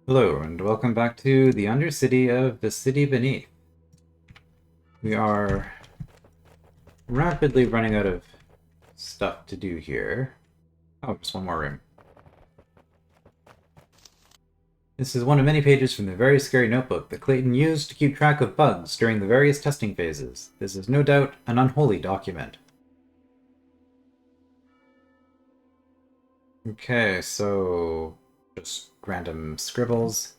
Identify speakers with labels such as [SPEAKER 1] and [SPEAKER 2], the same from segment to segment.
[SPEAKER 1] Hello, and welcome back to the Undercity of the City Beneath. We are rapidly running out of stuff to do here. Oh, just one more room. This is one of many pages from the very scary notebook that Clayton used to keep track of bugs during the various testing phases. This is no doubt an unholy document. Okay, so just random scribbles.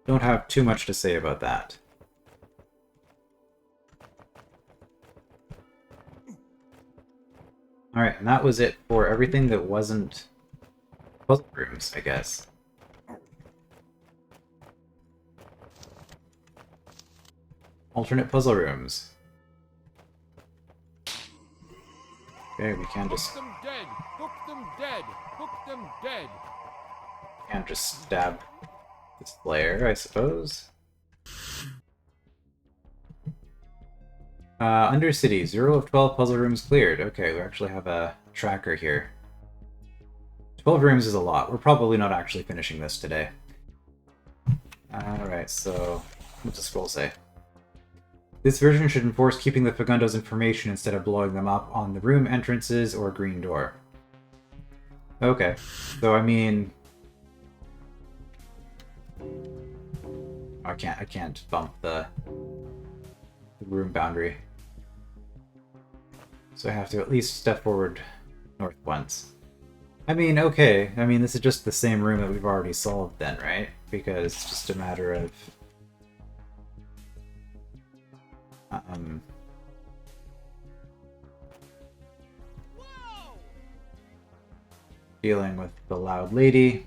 [SPEAKER 1] Don't have too much to say about that. Alright, and that was it for everything that wasn't puzzle rooms, I guess. Alternate puzzle rooms. Okay, we can just...
[SPEAKER 2] Hook them dead! Hook them dead! Hook them dead!
[SPEAKER 1] Can't just stab this player, I suppose. Undercity, 0 of 12 puzzle rooms cleared. Okay, we actually have a tracker here. 12 rooms is a lot. We're probably not actually finishing this today. Alright, so what's the scroll say? This version should enforce keeping the Fagundo's information instead of blowing them up on the room entrances or green door. Okay, so I mean... I can't bump the room boundary. So I have to at least step forward north once. I mean, okay. I mean, this is just the same room that we've already solved then, right? Because it's just a matter of... dealing with the loud lady.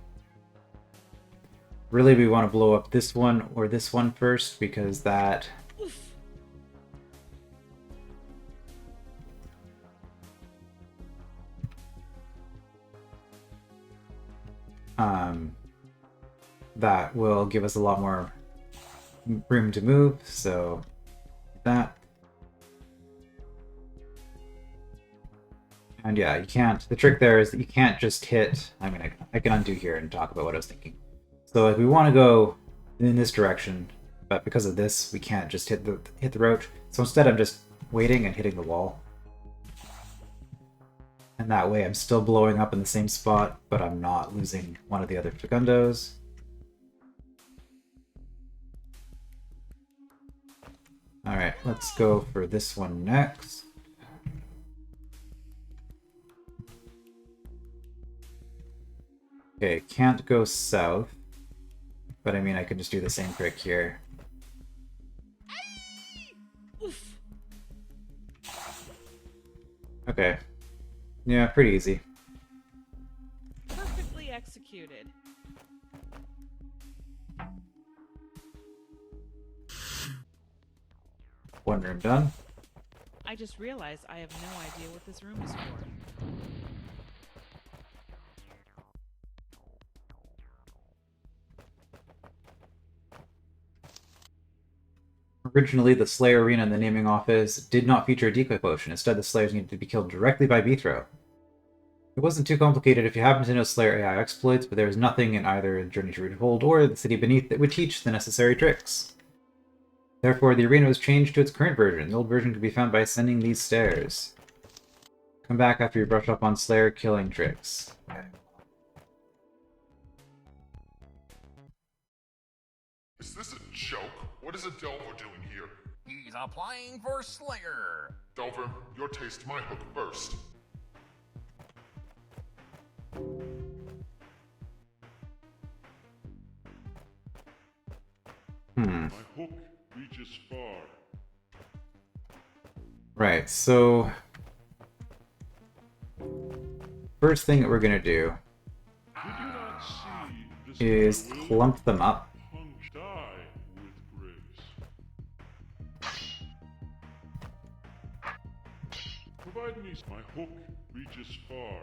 [SPEAKER 1] Really, we want to blow up this one or this one first, because that... that will give us a lot more room to move, so that. And yeah, you can't, the trick there is that you can't just hit, I mean, I can undo here and talk about what I was thinking. So if we want to go in this direction, but because of this, we can't just hit the roach. So instead I'm just waiting and hitting the wall. And that way I'm still blowing up in the same spot, but I'm not losing one of the other Fagundos. Alright, let's go for this one next. Okay, can't go south. But I mean, I could just do the same trick here. Okay. Yeah, pretty easy.
[SPEAKER 3] Perfectly executed.
[SPEAKER 1] One room done.
[SPEAKER 3] I just realized I have no idea what this room is for.
[SPEAKER 1] Originally, the Slayer Arena in the naming office did not feature a decoy potion. Instead, the Slayers needed to be killed directly by Bithro. It wasn't too complicated if you happen to know Slayer AI exploits, but there is nothing in either Journey to Roothold or the City Beneath that would teach the necessary tricks. Therefore, the arena was changed to its current version. The old version could be found by ascending these stairs. Come back after you brush up on Slayer killing tricks. Okay.
[SPEAKER 4] Is this a joke? What is a Delver doing here?
[SPEAKER 2] He's applying for Slayer!
[SPEAKER 4] Delver, your taste my hook first.
[SPEAKER 5] My hook reaches far.
[SPEAKER 1] Right, so... first thing that we're gonna do
[SPEAKER 5] Did you not see this
[SPEAKER 1] is
[SPEAKER 5] will
[SPEAKER 1] clump them up.
[SPEAKER 5] punch die with grace? Provide me my hook reaches far.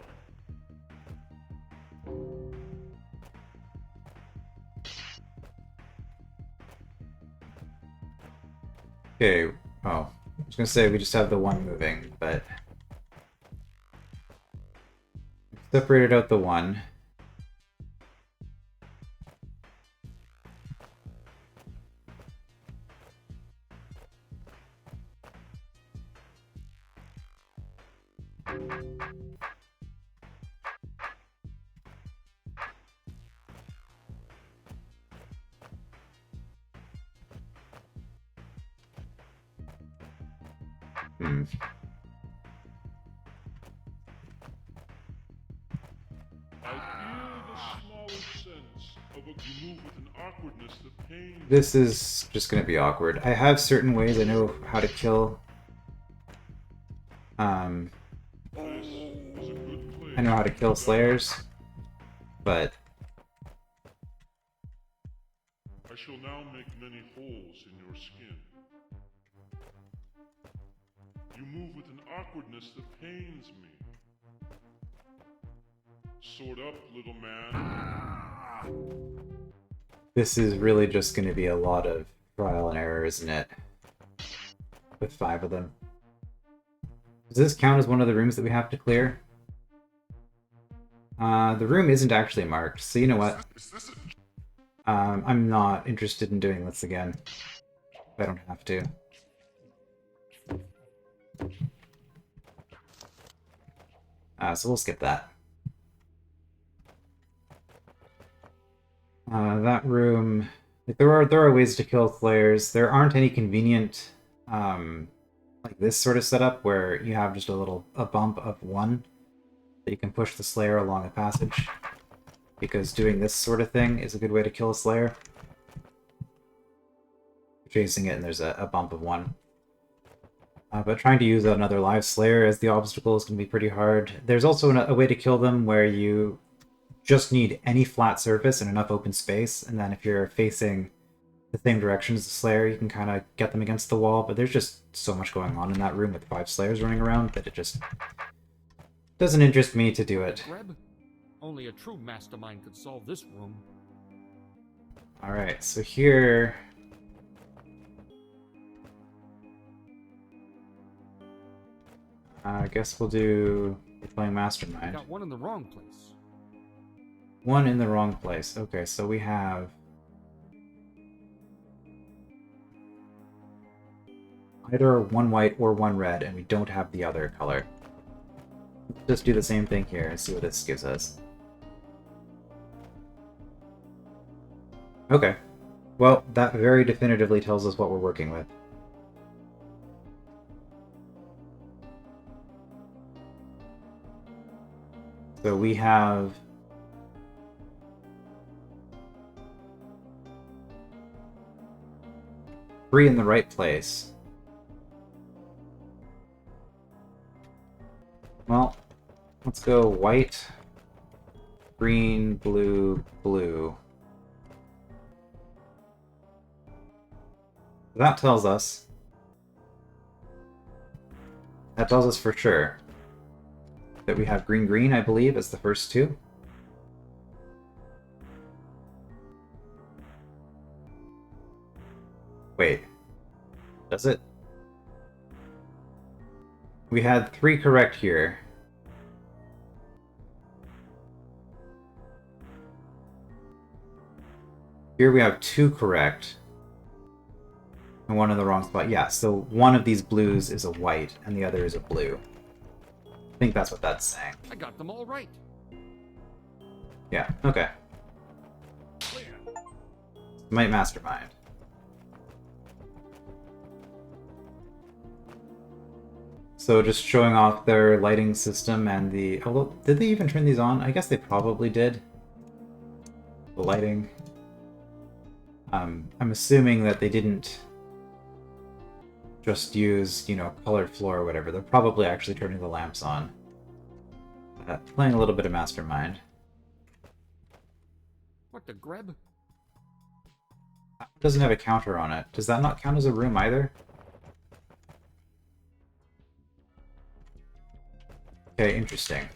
[SPEAKER 1] Okay, oh, I was gonna say we just have the one moving, but... separated out the one.
[SPEAKER 5] I feel the smallest sense of a you move with an awkwardness that pains.
[SPEAKER 1] This is just going to be awkward. I have certain ways I know how to kill.
[SPEAKER 5] This is a good place.
[SPEAKER 1] I know how to kill slayers, but
[SPEAKER 5] I shall now make many holes in your skin. You move with an awkwardness that pains me. Sword up, little man.
[SPEAKER 1] this is really just going to be a lot of trial and error, isn't it? With 5 of them. Does this count as one of the rooms that we have to clear? The room isn't actually marked, so you know what?
[SPEAKER 4] Is this
[SPEAKER 1] I'm not interested in doing this again. I don't have to. So we'll skip that. That room... Like, there are ways to kill slayers. There aren't any convenient, like this sort of setup where you have just a bump of 1 that you can push the slayer along a passage. Because doing this sort of thing is a good way to kill a slayer. Chasing it and there's a bump of 1. But trying to use another live slayer as the obstacle is going to be pretty hard. There's also a way to kill them where you just need any flat surface and enough open space, and then if you're facing the same direction as the slayer, you can kind of get them against the wall, but there's just so much going on in that room with 5 slayers running around that it just doesn't interest me to do it.
[SPEAKER 2] Greb? Only a true mastermind could solve this room.
[SPEAKER 1] Alright, so here... I guess we'll do... We're playing Mastermind.
[SPEAKER 2] Got one in the wrong place.
[SPEAKER 1] 1 in the wrong place. Okay, so we have... either 1 white or 1 red, and we don't have the other color. Let's just do the same thing here and see what this gives us. Okay. Well, that very definitively tells us what we're working with. So we have... three in the right place. Well, let's go white, green, blue, blue. That tells us for sure that we have green, green, I believe, as the first 2. Wait, does it? We had 3 correct here. Here we have 2 correct. And 1 in the wrong spot. Yeah, so 1 of these blues is a white, and the other is a blue. I think that's what that's saying.
[SPEAKER 2] I got them all right.
[SPEAKER 1] Yeah, okay. Smitemastermind. So just showing off their lighting system and the... Although, did they even turn these on? I guess they probably did. The lighting. I'm assuming that they didn't just use, you know, colored floor or whatever. They're probably actually turning the lamps on. Playing a little bit of Mastermind.
[SPEAKER 2] What the Greb?
[SPEAKER 1] It doesn't have a counter on it. Does that not count as a room either? Okay, interesting.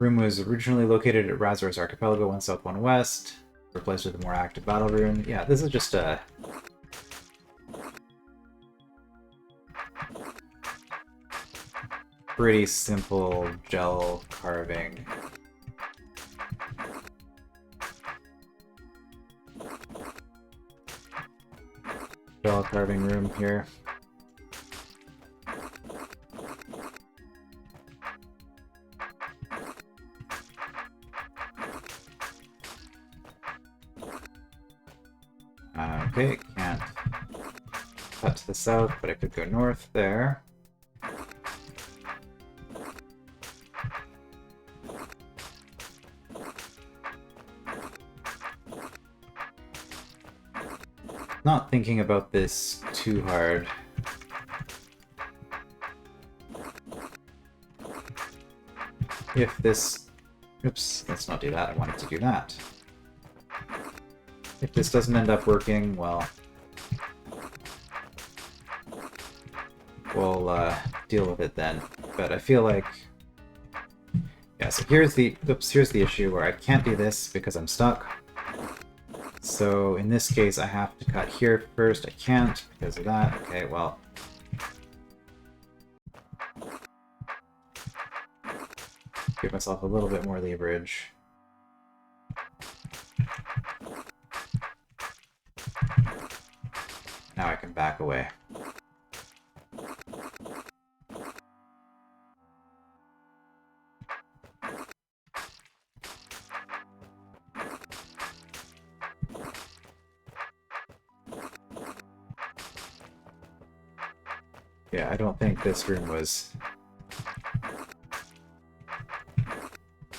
[SPEAKER 1] Room was originally located at Razor's Archipelago, 1 south, 1 west. Replaced with a more active battle room. Yeah, this is just a... pretty simple gel carving. Gel carving room here. Okay, can't cut to the south, but I could go north there. Not thinking about this too hard. If this... Oops, let's not do that. I wanted to do that. If this doesn't end up working, well... we'll deal with it then. But I feel like... yeah, so here's the... oops, here's the issue where I can't do this because I'm stuck. So in this case, I have to cut here first. I can't because of that. Okay, well... give myself a little bit more leverage. Now I can back away. Yeah, I don't think this room was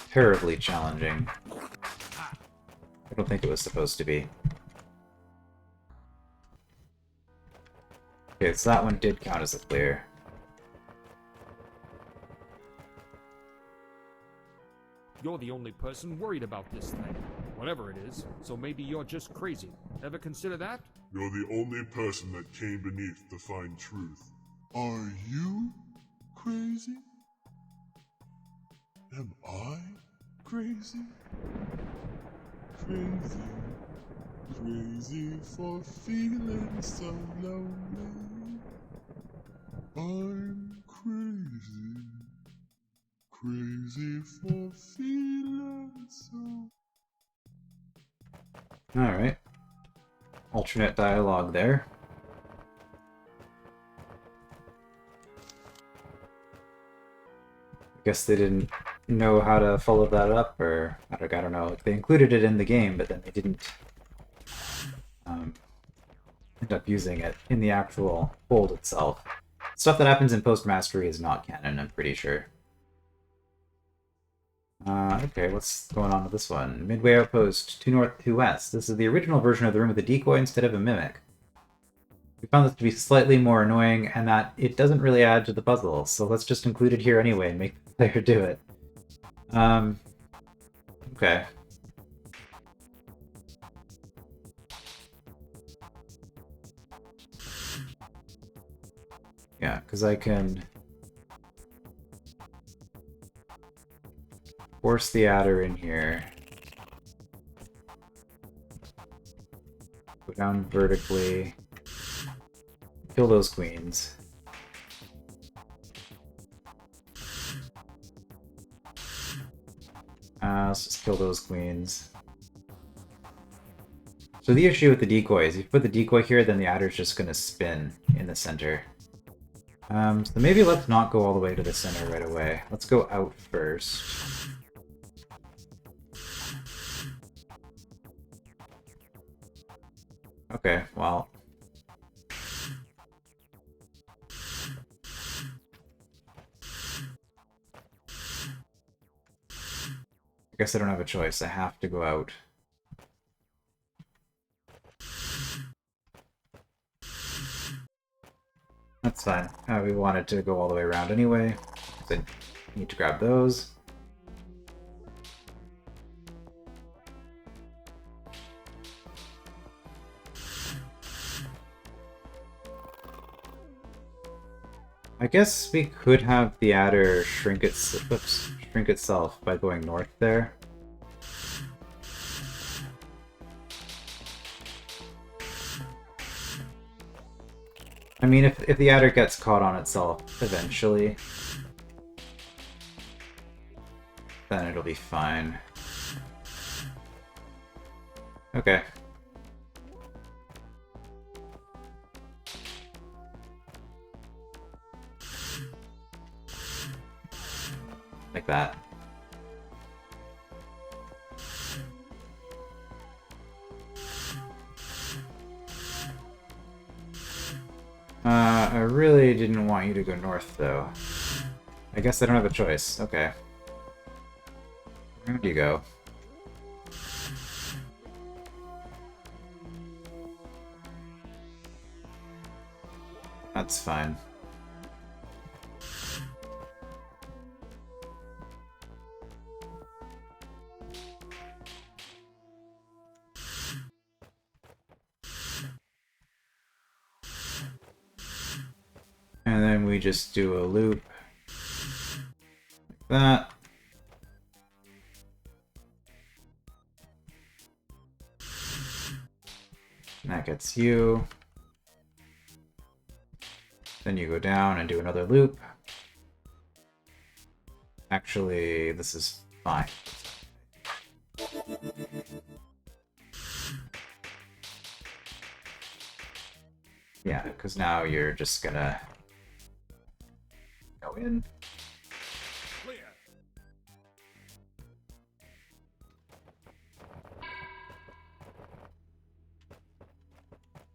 [SPEAKER 1] terribly challenging. I don't think it was supposed to be. Okay, so that one did count as a clear.
[SPEAKER 2] You're the only person worried about this thing. Whatever it is, so maybe you're just crazy. Ever consider that?
[SPEAKER 4] You're the only person that came beneath to find truth. Are you crazy? Am I crazy? Crazy, crazy for feeling so lonely. I'm crazy, crazy for feeling so...
[SPEAKER 1] Alright. Alternate dialogue there. I guess they didn't know how to follow that up, or I don't know. Like, they included it in the game, but then they didn't end up using it in the actual hold itself. Stuff that happens in post-mastery is not canon, I'm pretty sure. Okay, what's going on with this one? Midway Outpost, 2 north, 2 west. This is the original version of the room with a decoy instead of a mimic. We found this to be slightly more annoying, and that it doesn't really add to the puzzle, so let's just include it here anyway and make the player do it. Okay. Yeah, because I can force the adder in here. Go down vertically. Kill those queens. Let's just kill those queens. So the issue with the decoy is if you put the decoy here, then the adder's just going to spin in the center. So maybe let's not go all the way to the center right away. Let's go out first. Okay, well... I guess I don't have a choice. I have to go out. That's fine. We wanted to go all the way around anyway, so I need to grab those. I guess we could have the adder shrink itself by going north there. I mean, if the adder gets caught on itself eventually, then it'll be fine. Okay. Like that. I really didn't want you to go north, though. I guess I don't have a choice. Okay. Where do you go? That's fine. And then we just do a loop like that. And that gets you. Then you go down and do another loop. Actually, this is fine. Yeah, because now you're just gonna go in.
[SPEAKER 2] Clear.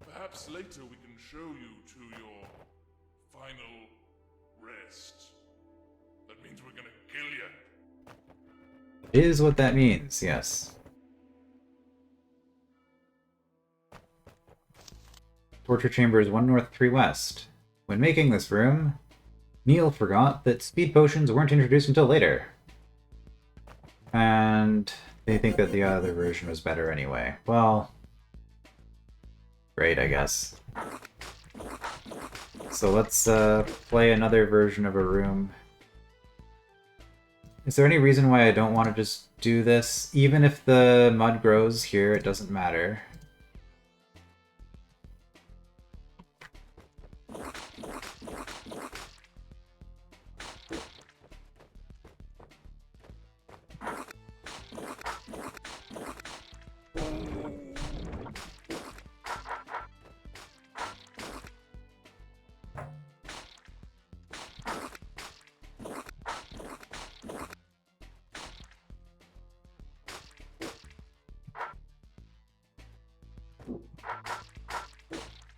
[SPEAKER 5] Perhaps later we can show you to your final rest. That means we're gonna kill you.
[SPEAKER 1] Is what that means, yes. Torture chambers 1 north, 3 west. When making this room, Neil forgot that speed potions weren't introduced until later. And they think that the other version was better anyway. Well, great, I guess. So let's play another version of a room. Is there any reason why I don't want to just do this? Even if the mud grows here, it doesn't matter.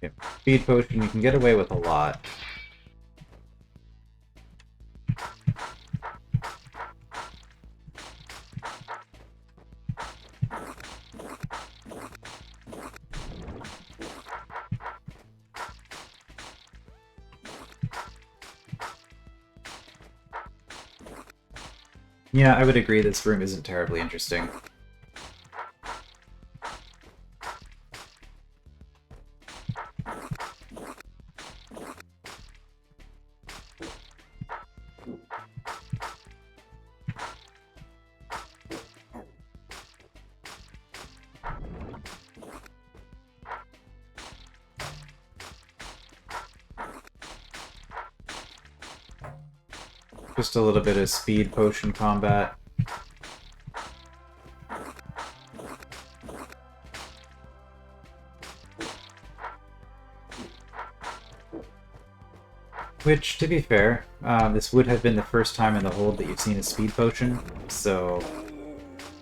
[SPEAKER 1] Okay, speed potion, you can get away with a lot. Yeah, I would agree this room isn't terribly interesting. Just a little bit of speed potion combat. Which, to be fair, this would have been the first time in the hold that you've seen a speed potion, so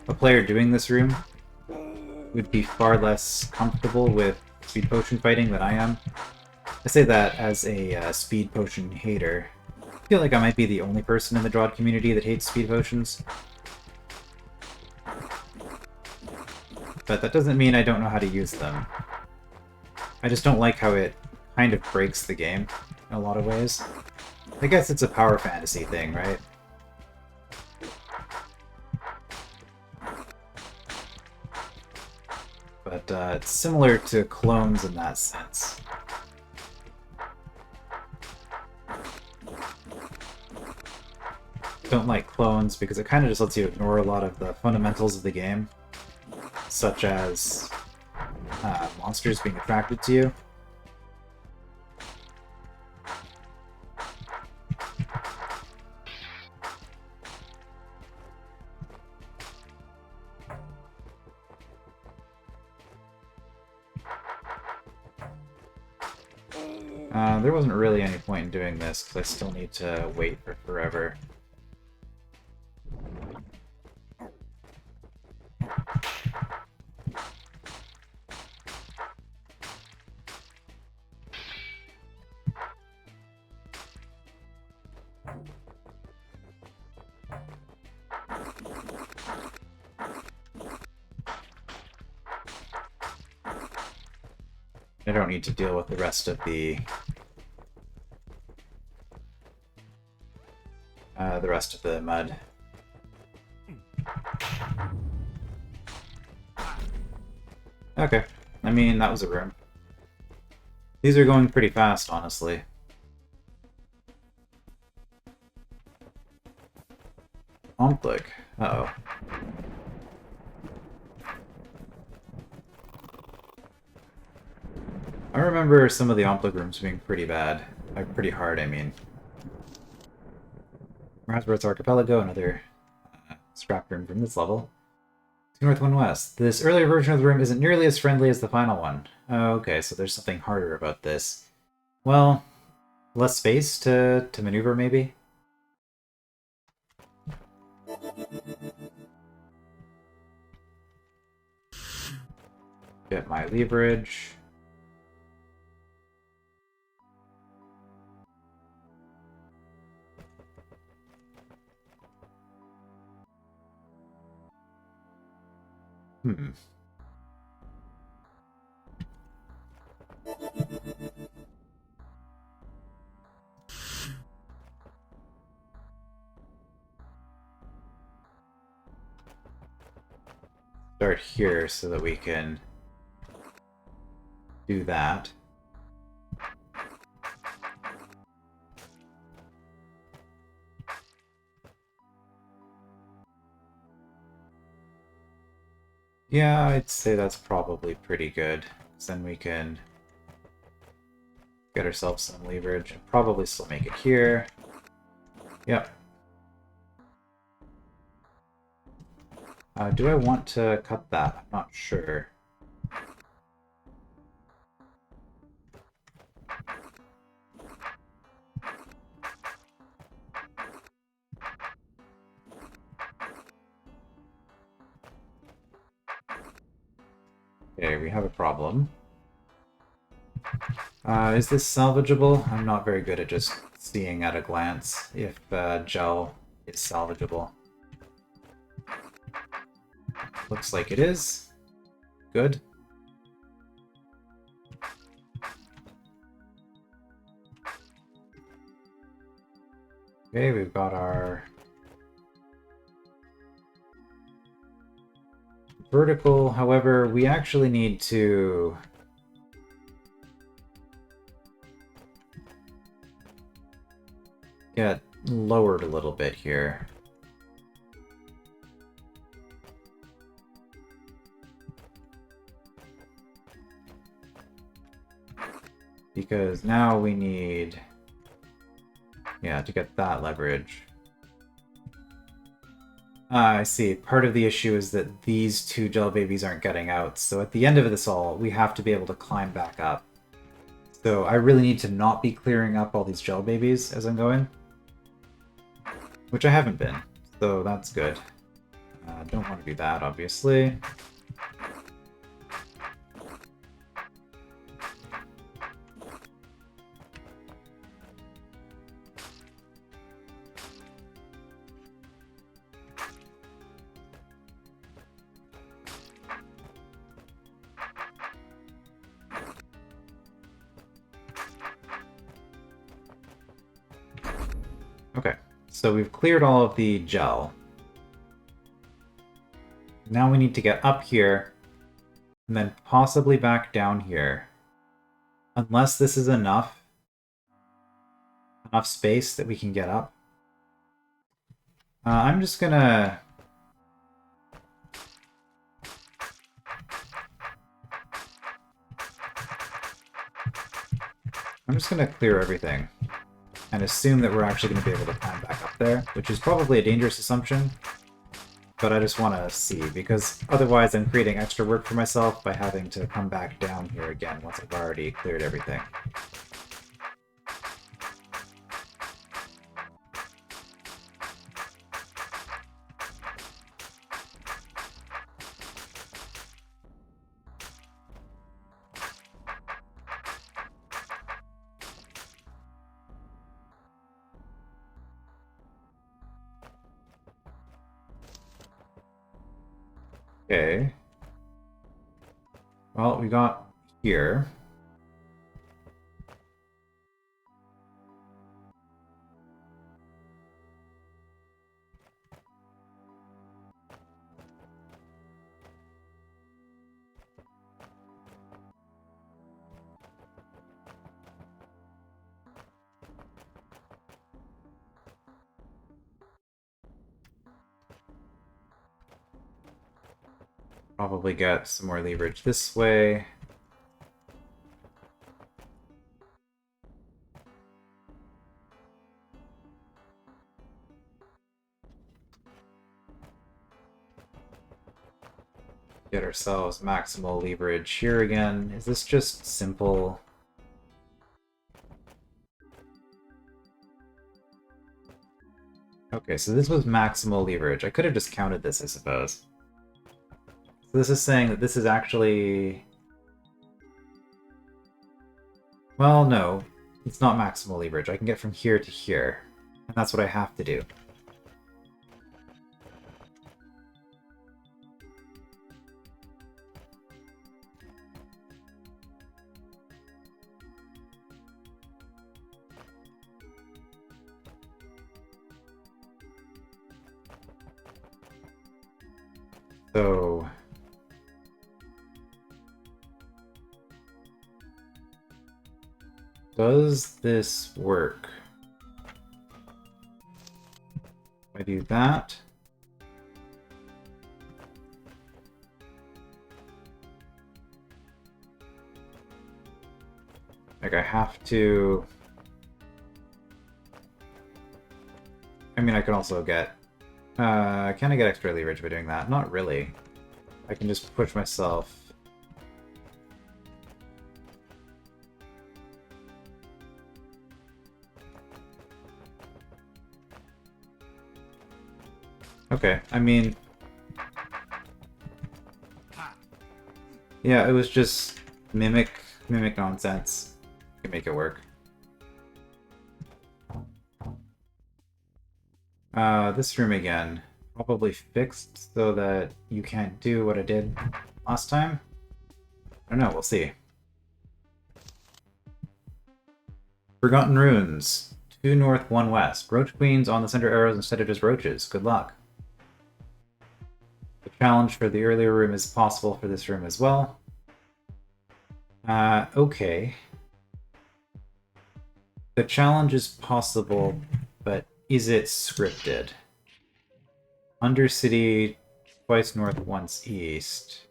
[SPEAKER 1] a player doing this room would be far less comfortable with speed potion fighting than I am. I say that as a speed potion hater. I feel like I might be the only person in the DROD community that hates speed potions. But that doesn't mean I don't know how to use them. I just don't like how it kind of breaks the game in a lot of ways. I guess it's a power fantasy thing, right? But it's similar to clones in that sense. Don't like clones because it kind of just lets you ignore a lot of the fundamentals of the game, such as monsters being attracted to you. There wasn't really any point in doing this because I still need to wait for forever. I don't need to deal with the rest of the mud. Okay. I mean, that was a room. These are going pretty fast, honestly. Omplik. Uh-oh. I remember some of the Omplik rooms being pretty bad. Pretty hard, I mean. Rasbert's Archipelago, another scrap room from this level. To North 1 West. This earlier version of the room isn't nearly as friendly as the final one. Oh, okay, so there's something harder about this. Well, less space to maneuver, maybe? Get my leverage. Start here so that we can do that. Yeah, I'd say that's probably pretty good. Then we can get ourselves some leverage. Probably still make it here. Yep. Do I want to cut that? I'm not sure. Okay, we have a problem. Is this salvageable? I'm not very good at just seeing at a glance if gel is salvageable. Looks like it is. Good. Okay, we've got our vertical. However, we actually need to get lowered a little bit here. Because now we need, yeah, to get that leverage. I see. Part of the issue is that these two gel babies aren't getting out, so at the end of this all, we have to be able to climb back up. So I really need to not be clearing up all these gel babies as I'm going. Which I haven't been, so that's good. Don't want to do that, obviously. Okay, so we've cleared all of the gel. Now we need to get up here, and then possibly back down here. Unless this is enough space that we can get up. I'm just gonna... clear everything and assume that we're actually going to be able to climb back up there, which is probably a dangerous assumption, but I just want to see, because otherwise I'm creating extra work for myself by having to come back down here again once I've already cleared everything. Okay. Well, we got here. Probably get some more leverage this way. Get ourselves maximal leverage here again. Is this just simple? Okay, so this was maximal leverage. I could have just counted this, I suppose. So this is saying that this is actually... Well, no. It's not maximal leverage. I can get from here to here. And that's what I have to do. So... does this work? If I do that... like, I have to... I mean, I can also get... can I get extra leverage by doing that? Not really. I can just push myself... Okay, I mean... yeah, it was just mimic nonsense. Can make it work. This room again. Probably fixed so that you can't do what I did last time? I don't know, we'll see. Forgotten Runes. 2 north, 1 west. Roach queens on the center arrows instead of just roaches. Good luck. The challenge for the earlier room is possible for this room as well. Okay. The challenge is possible, but is it scripted? Undercity, twice north, once east.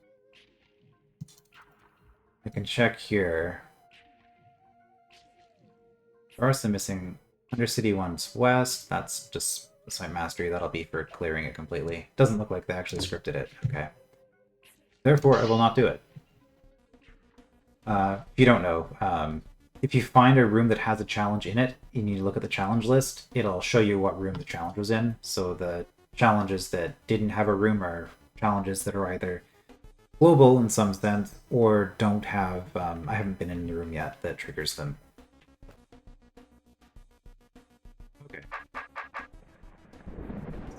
[SPEAKER 1] I can check here. There are some missing. Undercity, once west. That's just my mastery. That'll be for clearing it completely. Doesn't look like they actually scripted it. Okay. Therefore, I will not do it. If you don't know, if you find a room that has a challenge in it, and you look at the challenge list, it'll show you what room the challenge was in. So the challenges that didn't have a room are challenges that are either global in some sense, or don't have, I haven't been in the room yet that triggers them. Okay.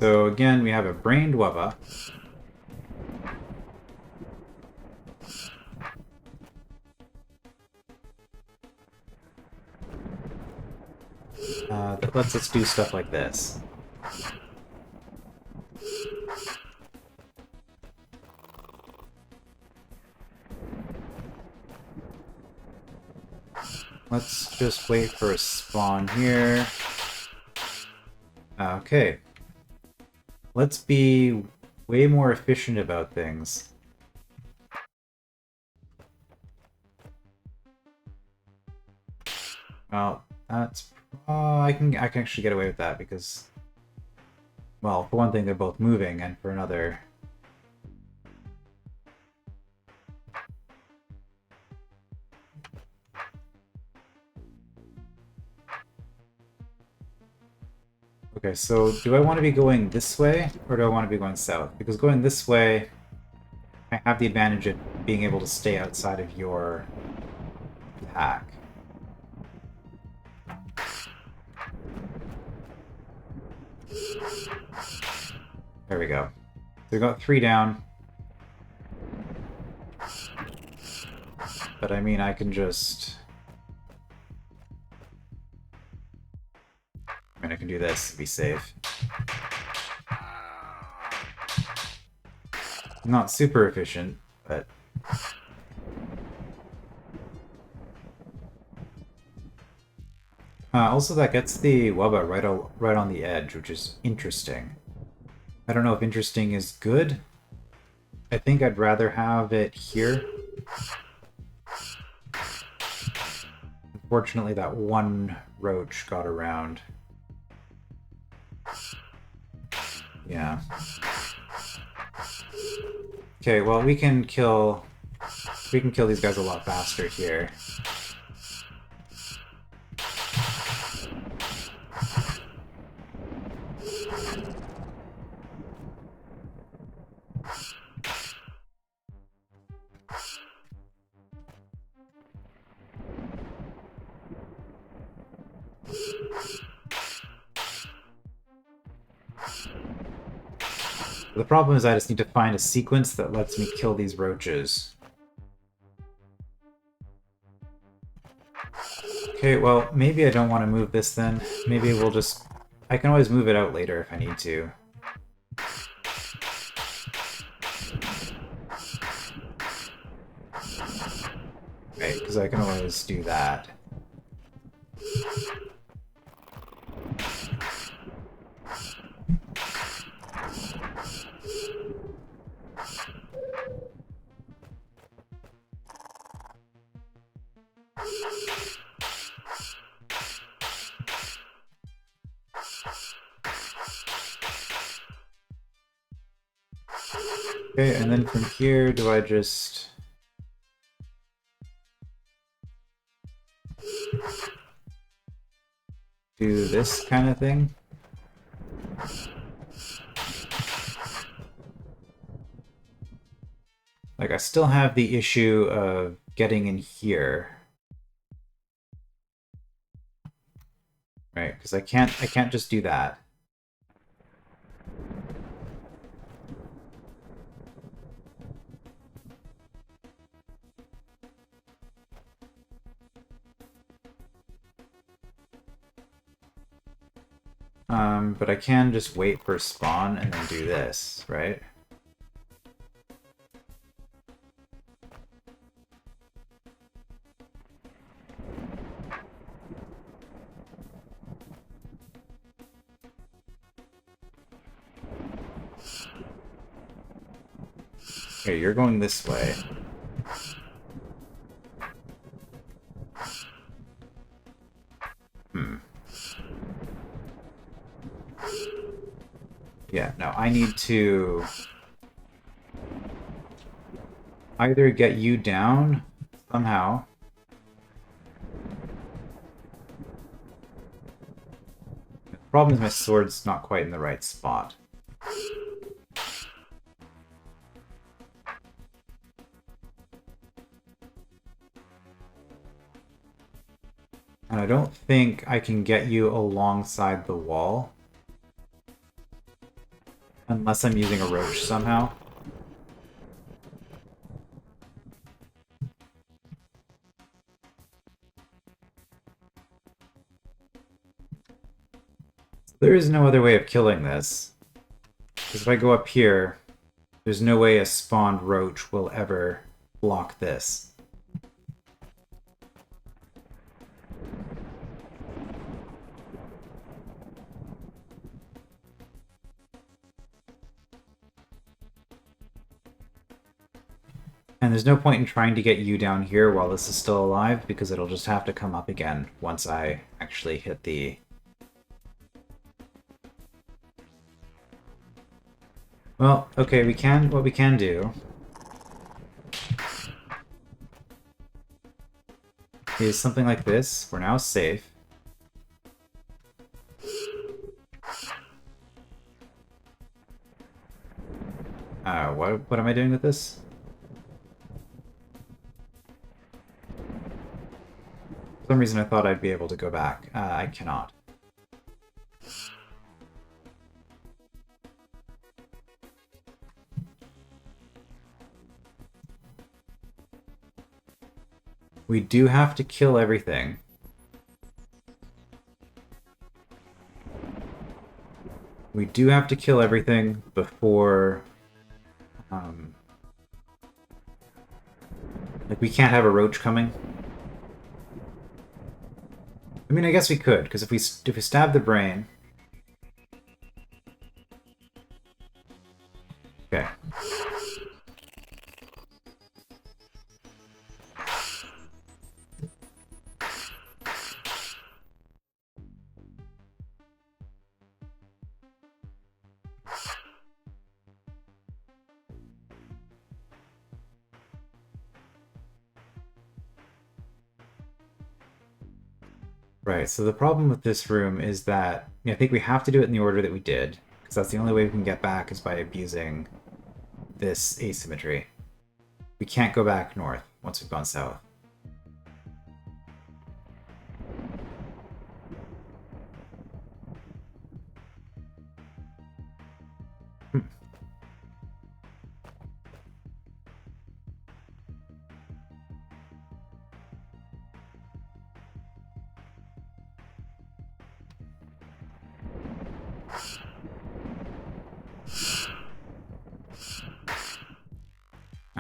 [SPEAKER 1] So again, we have a brained Wubba. That lets us do stuff like this. Let's just wait for a spawn here. Okay. Let's be way more efficient about things. Well, that's... I can actually get away with that because... well, for one thing, they're both moving, and for another... okay, so do I want to be going this way, or do I want to be going south? Because going this way, I have the advantage of being able to stay outside of your attack. There we go. So we got 3 down. But I mean, I can just... I mean, I can do this to be safe. Not super efficient, but... also, that gets the Wubba right on the edge, which is interesting. I don't know if interesting is good, I think I'd rather have it here. Unfortunately, that one roach got around. Yeah. Okay, well, we can kill these guys a lot faster here. The problem is I just need to find a sequence that lets me kill these roaches. Okay, well, maybe I don't want to move this then. Maybe we'll just... I can always move it out later if I need to. Right, because I can always do that. Okay, and then from here, do I just... do this kind of thing? Like, I still have the issue of getting in here. Right, because I can't just do that. But I can just wait for spawn and then do this, right? Okay, you're going this way. Yeah, no, I need to either get you down somehow. The problem is my sword's not quite in the right spot. And I don't think I can get you alongside the wall. Unless I'm using a roach somehow. There is no other way of killing this. Because if I go up here, there's no way a spawned roach will ever block this. And there's no point in trying to get you down here while this is still alive, because it'll just have to come up again once I actually hit the... Well, okay, what we can do is something like this. We're now safe. What am I doing with this? For some reason I thought I'd be able to go back. I cannot. We do have to kill everything. We do have to kill everything before... like, we can't have a roach coming. I mean, I guess we could, because if we stab the brain... Okay. Right, so the problem with this room is that I think we have to do it in the order that we did, because that's the only way we can get back is by abusing this asymmetry. We can't go back north once we've gone south.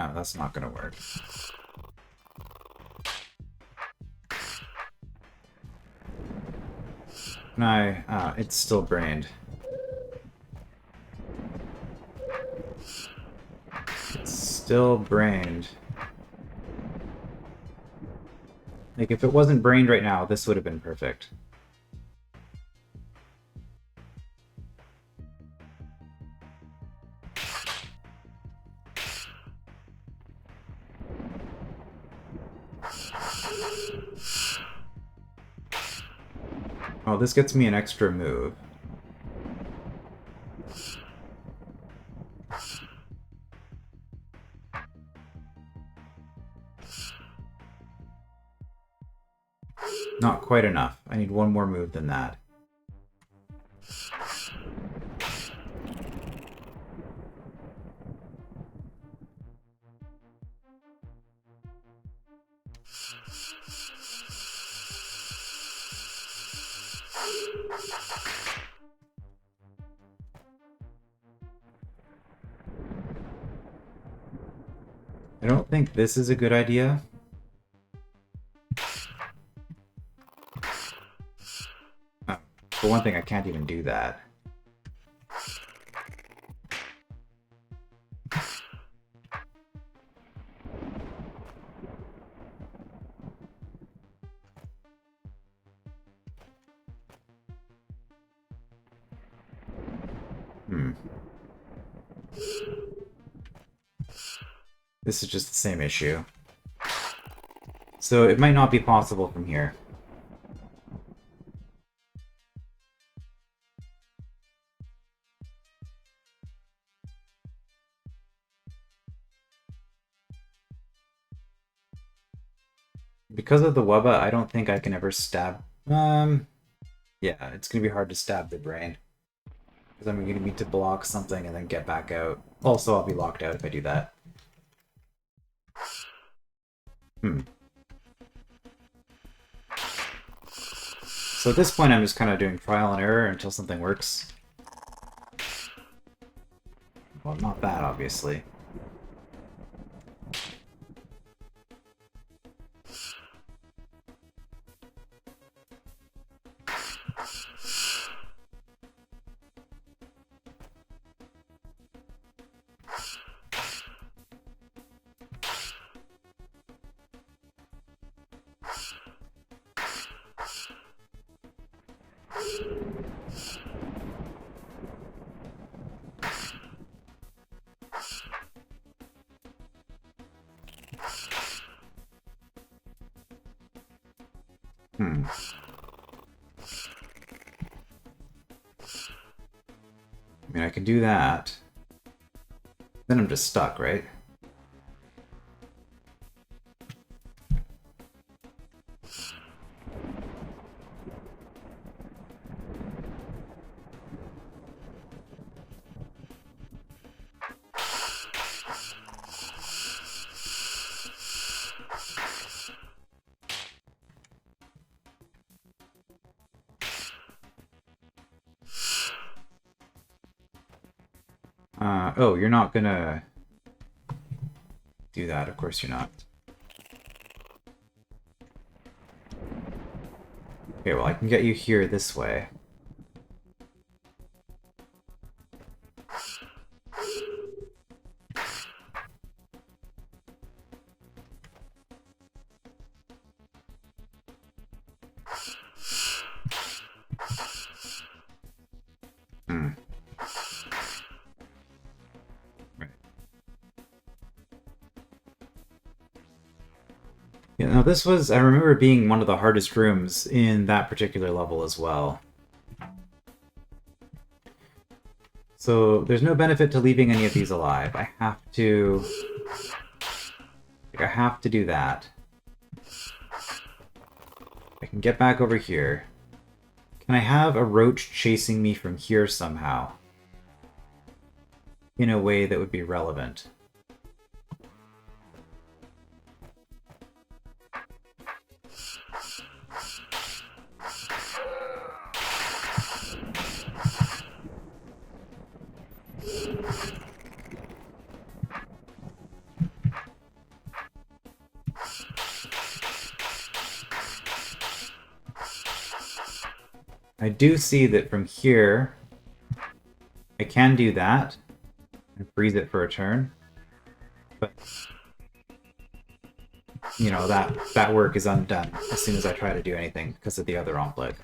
[SPEAKER 1] Oh, that's not gonna work. It's still brained. It's still brained. Like, if it wasn't brained right now, this would have been perfect. Oh, this gets me an extra move. Not quite enough. I need one more move than that. I don't think this is a good idea. Oh, for one thing, I can't even do that. This is just the same issue. So it might not be possible from here. Because of the Wubba, I don't think I can ever stab... yeah, it's gonna be hard to stab the brain. Because I'm gonna need to block something and then get back out. Also, I'll be locked out if I do that. So at this point, I'm just kind of doing trial and error until something works. Well, not that, obviously. I mean, I can do that. Then I'm just stuck, right? Oh, you're not gonna do that. Of course you're not. Okay, well, I can get you here this way. You know, this was, I remember being one of the hardest rooms in that particular level as well. So there's no benefit to leaving any of these alive. I have to do that. I can get back over here. Can I have a roach chasing me from here somehow? In a way that would be relevant. I do see that from here, I can do that and freeze it for a turn, but you know, that work is undone as soon as I try to do anything because of the other ompleg.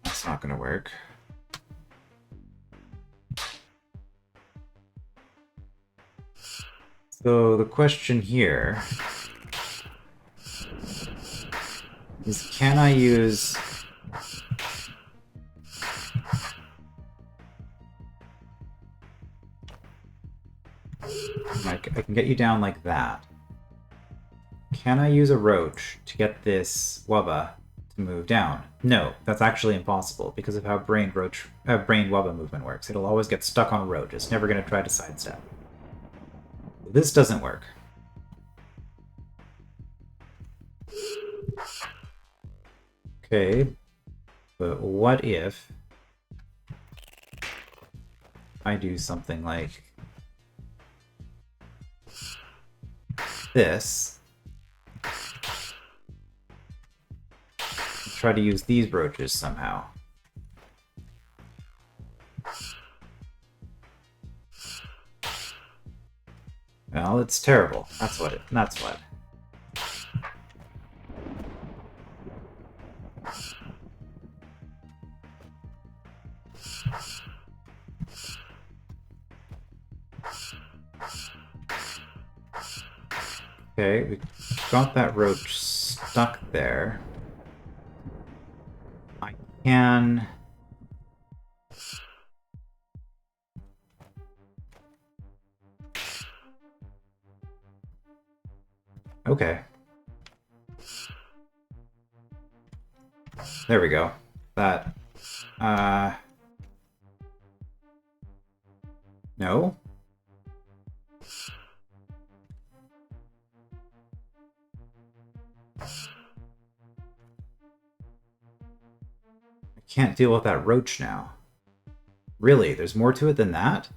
[SPEAKER 1] That's not going to work. So the question here is, can I use... I can get you down like that. Can I use a roach to get this wubba to move down? No, that's actually impossible because of how brain wubba movement works. It'll always get stuck on a roach. It's never going to try to sidestep. This doesn't work. Okay, but what if I do something like this? Try to use these roaches somehow. Well, it's terrible. That's what. Okay, we got that roach stuck there. I can... Okay. There we go. That... No? I can't deal with that roach now. Really? There's more to it than that?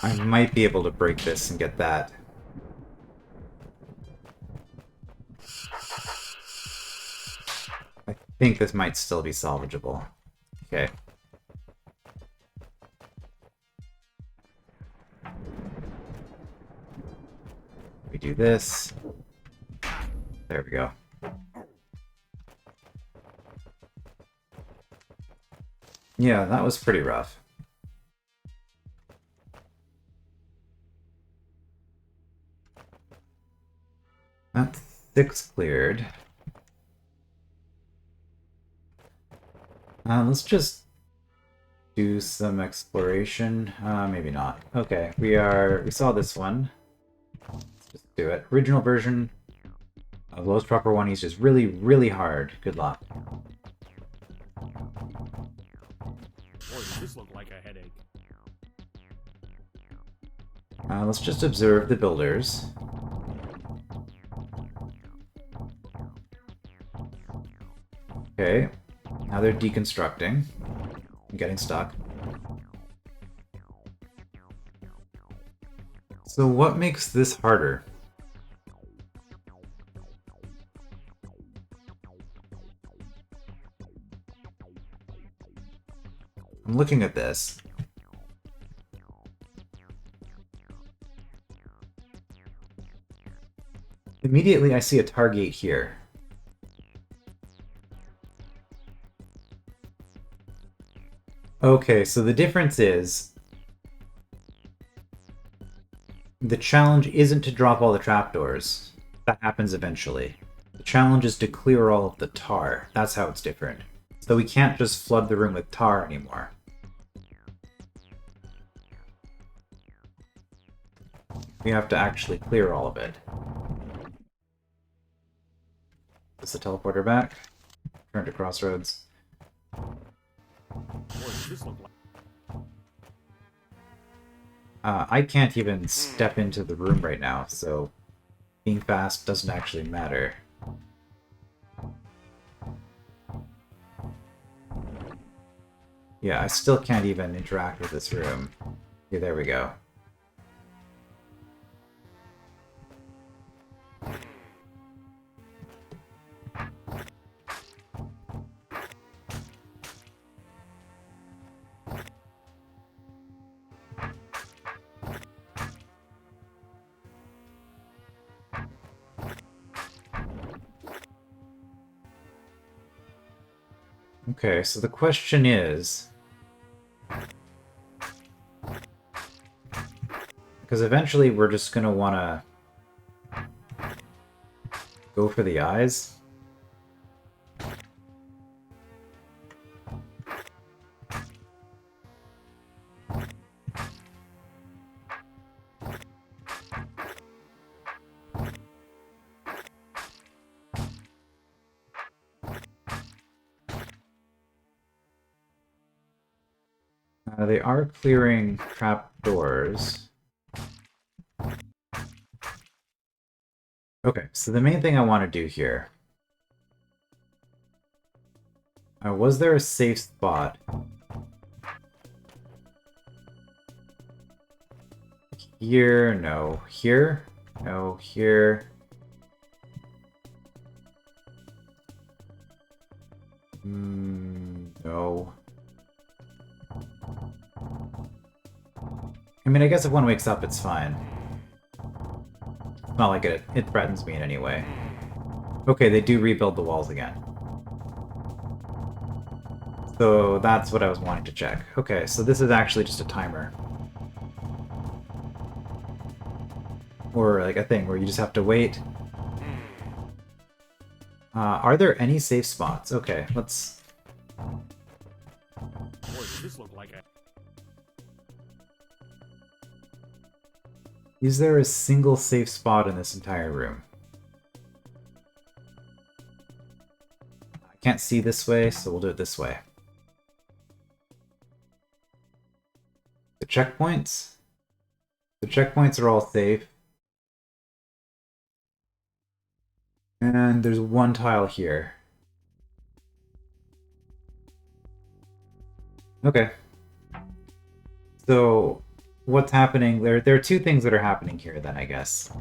[SPEAKER 1] I might be able to break this and get that. I think this might still be salvageable. Okay. We do this. There we go. Yeah, that was pretty rough. That's 6 cleared. Let's just do some exploration. Maybe not. Okay, we saw this one. Let's just do it. Original version of lowest proper one is just really, really hard. Good luck.
[SPEAKER 2] Boy, does this look like a headache.
[SPEAKER 1] Let's just observe the builders. Okay, now they're deconstructing. I'm getting stuck. So what makes this harder? I'm looking at this. Immediately I see a tar gate here. Okay, so the difference is the challenge isn't to drop all the trapdoors. That happens eventually. The challenge is to clear all of the tar. That's how it's different. So we can't just flood the room with tar anymore. We have to actually clear all of it. Is the teleporter back? Turn to Crossroads.
[SPEAKER 2] What does this look like?
[SPEAKER 1] I can't even step into the room right now, so being fast doesn't actually matter. Yeah, I still can't even interact with this room. Yeah, there we go. Okay, so the question is... because eventually we're just gonna wanna go for the eyes. They are clearing trapdoors. Okay, so the main thing I want to do here... was there a safe spot? Here? No. Here? No. Here? No. I mean, I guess if one wakes up, it's fine. It's not like it threatens me in any way. Okay, they do rebuild the walls again. So that's what I was wanting to check. Okay, so this is actually just a timer. Or like a thing where you just have to wait. Are there any safe spots? Okay, let's...
[SPEAKER 2] What does this look like?
[SPEAKER 1] Is there a single safe spot in this entire room? I can't see this way, so we'll do it this way. The checkpoints? The checkpoints are all safe. And there's one tile here. Okay. So... what's happening? There are two things that are happening here then, I guess.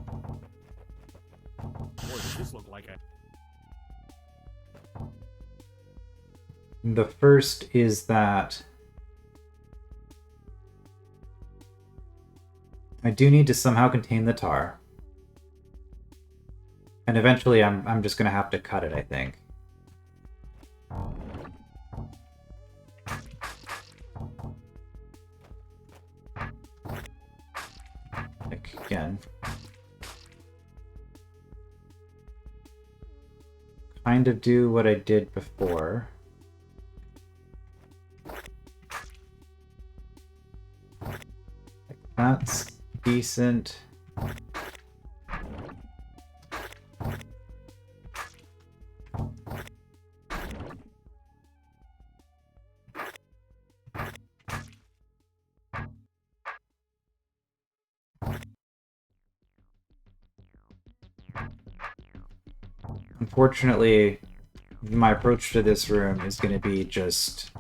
[SPEAKER 2] What does this look like?
[SPEAKER 1] The first is that I do need to somehow contain the tar. And eventually I'm just gonna have to cut it, I think. Again. Kind of do what I did before. That's decent. Unfortunately, my approach to this room is going to be just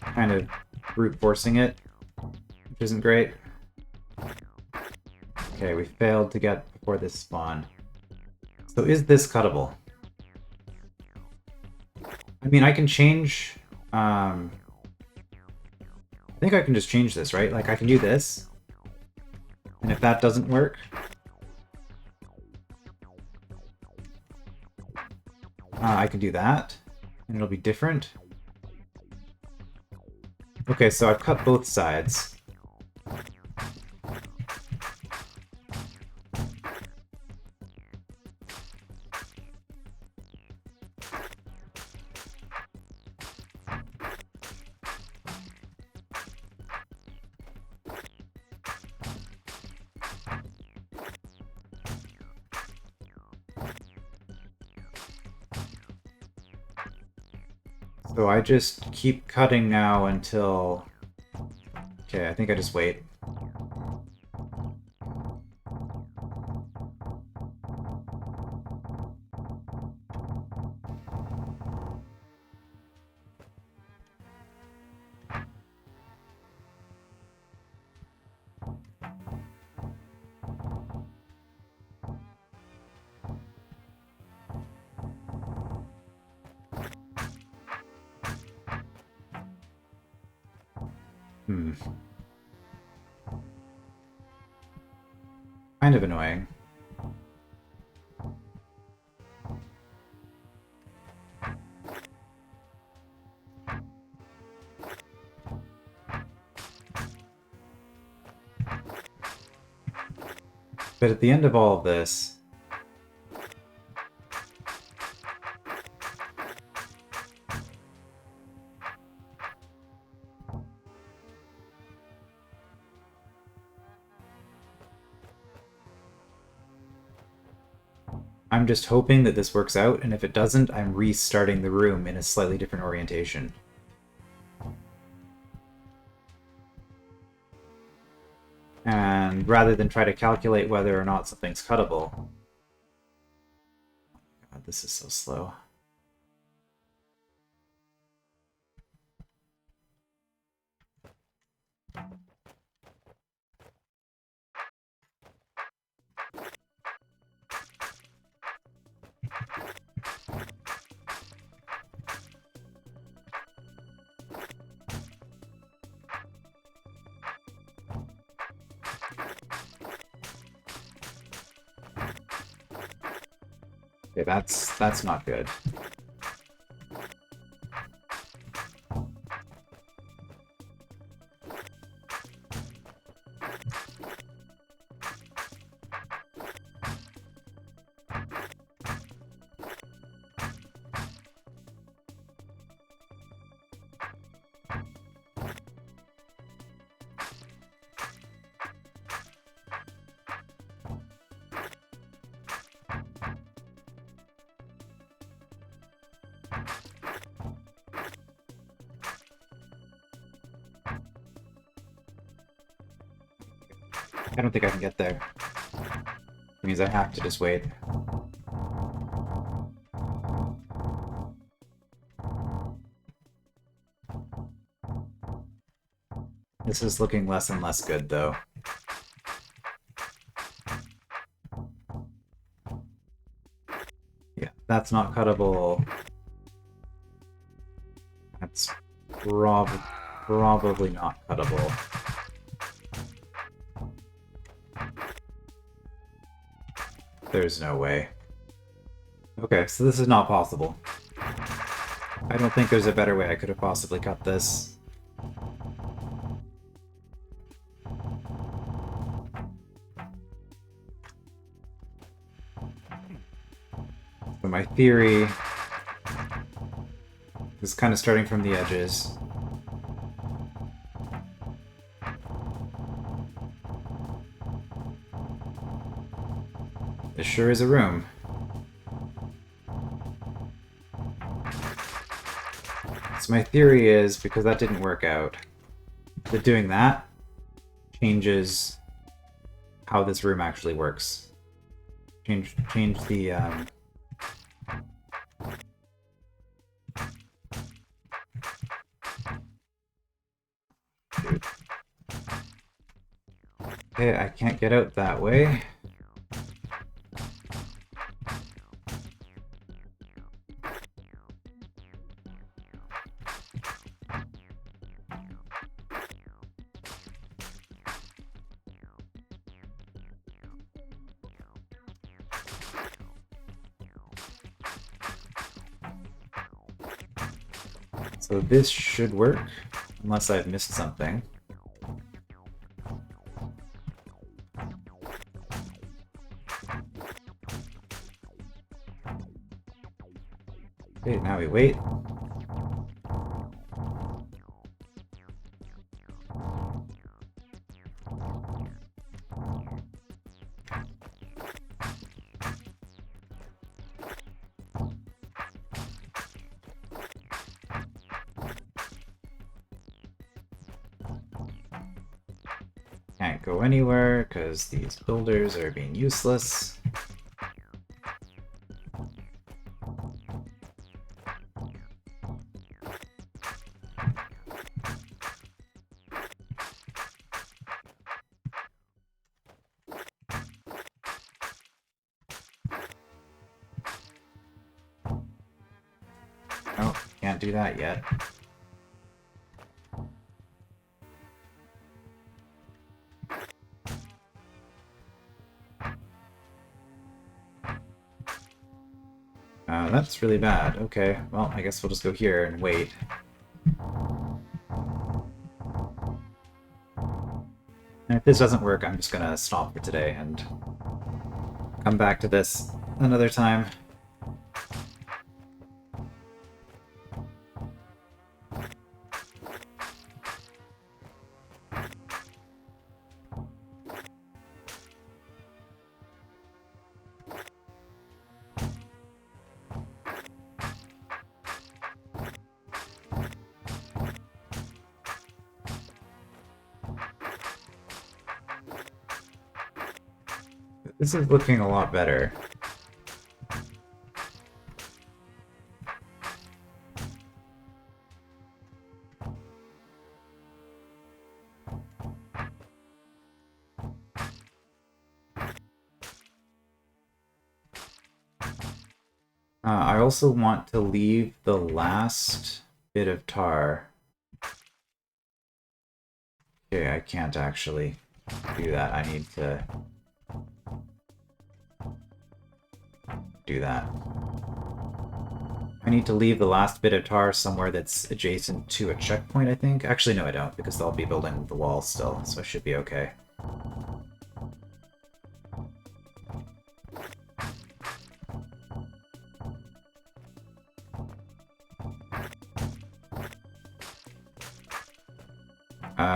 [SPEAKER 1] kind of brute forcing it, which isn't great. Okay, we failed to get before this spawned. So is this cuttable? I mean, I can change... I think I can just change this, right? Like, I can do this. And if that doesn't work... I can do that. And it'll be different. Okay, so I've cut both sides. So I just keep cutting now until... Okay, I think I just wait. Kind of annoying. But at the end of all of this... I'm just hoping that this works out, and if it doesn't, I'm restarting the room in a slightly different orientation. And rather than try to calculate whether or not something's cuttable... God, this is so slow. Okay, that's not good. I don't think I can get there. It means I have to just wait. This is looking less and less good, though. Yeah, that's not cuttable. That's probably not cuttable. There's no way. Okay, so this is not possible. I don't think there's a better way I could have possibly cut this. So my theory is kind of starting from the edges. This sure is a room. So my theory is, because that didn't work out, that doing that changes how this room actually works. Change the Okay, I can't get out that way. So this should work, unless I've missed something. Okay, now we wait. Can't go anywhere because these builders are being useless. Oh, can't do that yet. That's really bad. Okay, well, I guess we'll just go here and wait. And if this doesn't work, I'm just gonna stop for today and come back to this another time. This is looking a lot better. I also want to leave the last bit of tar. Okay, I can't actually do that. I need to do that. I need to leave the last bit of tar somewhere that's adjacent to a checkpoint, I think. Actually, no, I don't, because they'll be building the wall still, so I should be okay.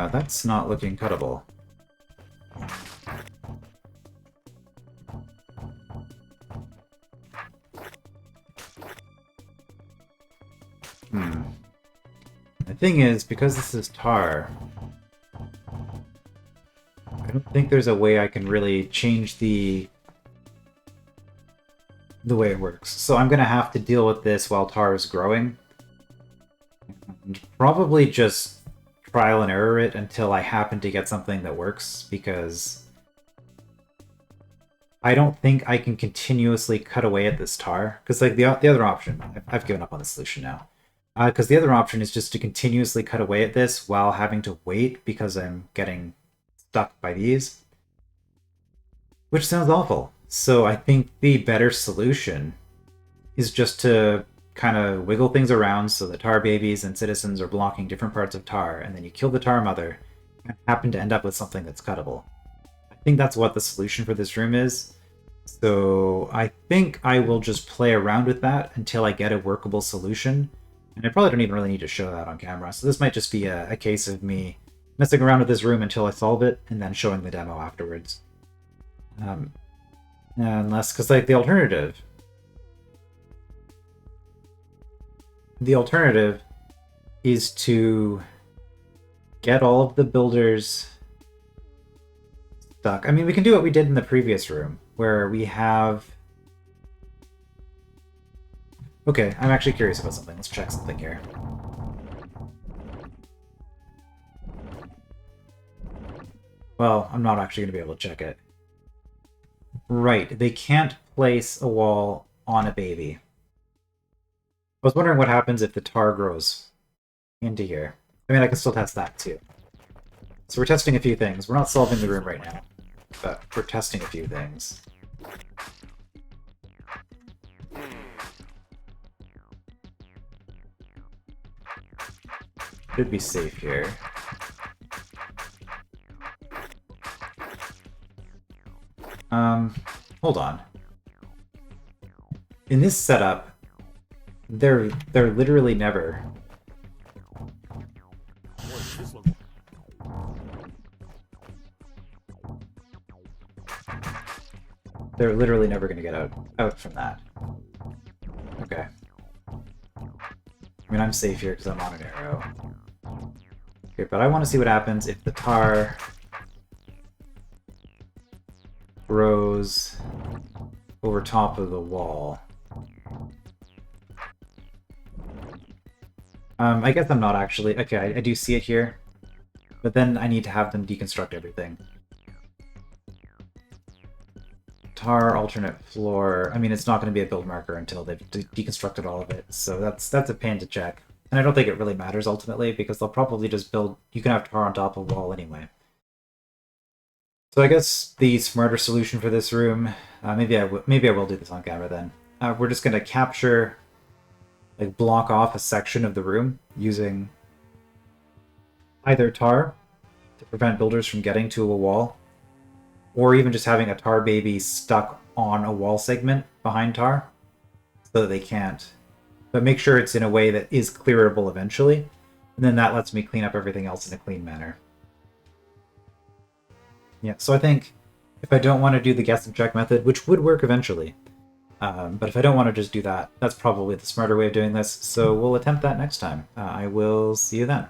[SPEAKER 1] That's not looking cuttable. The thing is, because this is tar, I don't think there's a way I can really change the way it works. So I'm gonna have to deal with this while tar is growing. And probably just trial and error it until I happen to get something that works, because I don't think I can continuously cut away at this tar. Because like the other option, I've given up on the solution now. Because the other option is just to continuously cut away at this while having to wait because I'm getting stuck by these. Which sounds awful. So I think the better solution is just to kind of wiggle things around so the tar babies and citizens are blocking different parts of tar, and then you kill the tar mother and happen to end up with something that's cuttable. I think that's what the solution for this room is. So I think I will just play around with that until I get a workable solution. And I probably don't even really need to show that on camera. So this might just be a case of me messing around with this room until I solve it, and then showing the demo afterwards. Unless, because like the alternative is to get all of the builders stuck. I mean, we can do what we did in the previous room, where we have... Okay, I'm actually curious about something. Let's check something here. Well, I'm not actually going to be able to check it. Right, they can't place a wall on a baby. I was wondering what happens if the tar grows into here. I mean, I can still test that too. So we're testing a few things. We're not solving the room right now, but we're testing a few things. Should be safe here. Hold on. In this setup, they're literally never.
[SPEAKER 2] Boy, does this look...
[SPEAKER 1] They're literally never going to get out from that. Okay. I mean, I'm safe here because I'm on an arrow. Okay, but I want to see what happens if the tar grows over top of the wall. I guess I'm not actually... Okay, I do see it here. But then I need to have them deconstruct everything. Tar, alternate floor... I mean, it's not going to be a build marker until they've deconstructed all of it, so that's a pain to check. And I don't think it really matters ultimately, because they'll probably just build... You can have tar on top of a wall anyway. So I guess the smarter solution for this room... maybe I will do this on camera then. We're just going to capture... like block off a section of the room using either tar to prevent builders from getting to a wall, or even just having a tar baby stuck on a wall segment behind tar so that they can't. But make sure it's in a way that is clearable eventually, and then that lets me clean up everything else in a clean manner. Yeah, so I think if I don't want to do the guess and check method, which would work eventually, but if I don't want to just do that, that's probably the smarter way of doing this, so we'll attempt that next time. I will see you then.